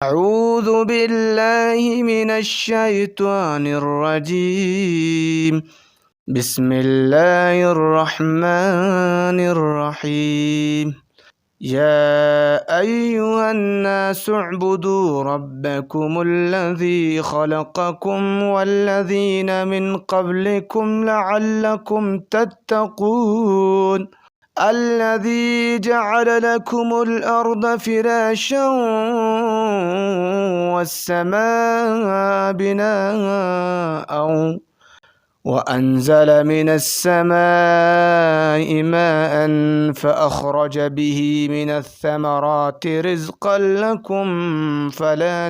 أعوذ بالله من الشيطان الرجيم. بسم الله الرحمن الرحيم. يا أيها الناس اعبدوا ربكم الذي خلقكم والذين من قبلكم لعلكم تتقون. الذي جعل لكم الأرض فراشا والسماء بناء وأنزل من السماء ماء فأخرج به من الثمرات رزقا لكم فلا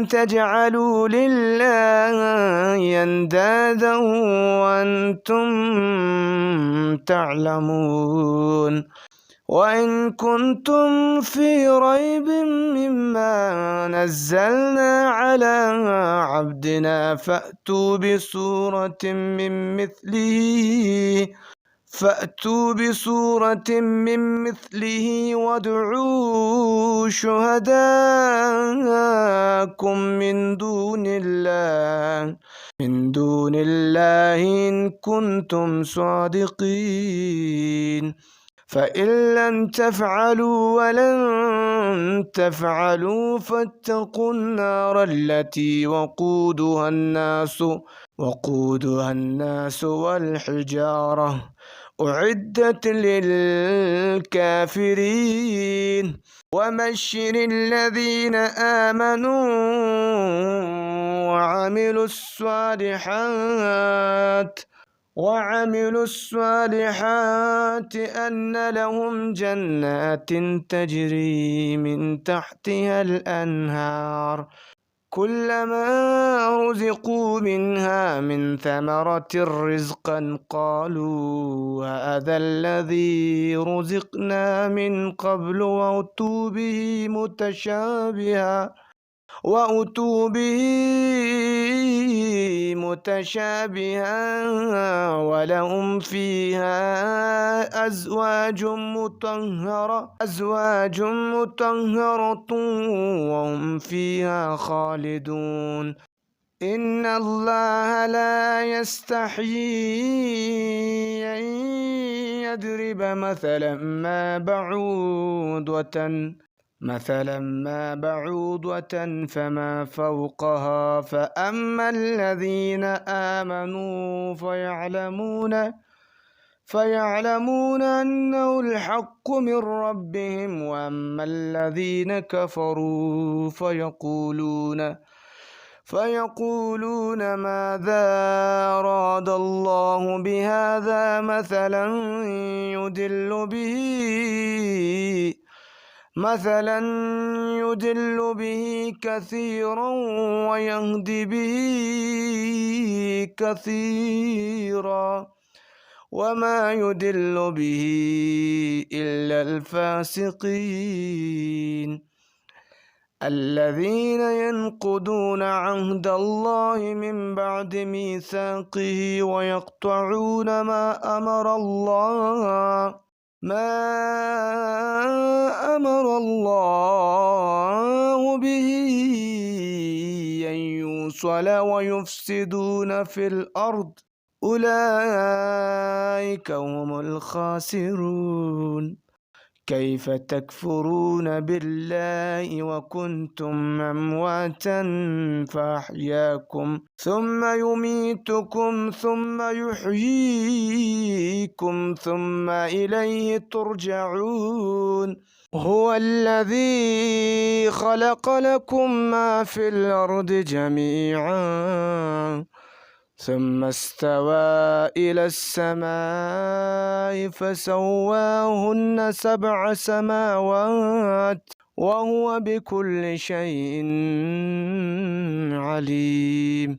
تجعلوا لله أندادا وأنتم تعلمون. وإن كنتم في ريب مما نزلنا على عبدنا فأتوا بسورة من مثله وادعوا شهداءكم من دون الله إن كنتم صادقين. فإن لم تفعلوا ولن تفعلوا فاتقوا النار التي وقودها الناس والحجارة أعدت للكافرين. وبشر الذين آمنوا وعملوا الصالحات أن لهم جنات تجري من تحتها الأنهار كلما رزقوا منها من ثمرة رزقا قالوا هذا الذي رزقنا من قبل وأتوا به متشابها ولهم فيها أزواج مطهرة وهم فيها خالدون. إن الله لا يستحيي أن يضرب مثلا ما بعوضة فما فوقها فأما الذين آمنوا فيعلمون أنه الحق من ربهم وأما الذين كفروا فيقولون ماذا أراد الله بهذا مثلا يدل به كثيرا ويهدي به كثيرا وما يدل به إلا الفاسقين. الذين ينقضون عهد الله من بعد ميثاقه ويقطعون ما أمر الله به أن يوصل ويفسدون في الأرض أولئك هم الخاسرون. كيف تكفرون بالله وكنتم أمواتا فأحياكم ثم يميتكم ثم يحييكم ثم إليه ترجعون. هو الذي خلق لكم ما في الأرض جميعا ثم استوى إلى السماء فسواهن 7 سماوات وهو بكل شيء عليم.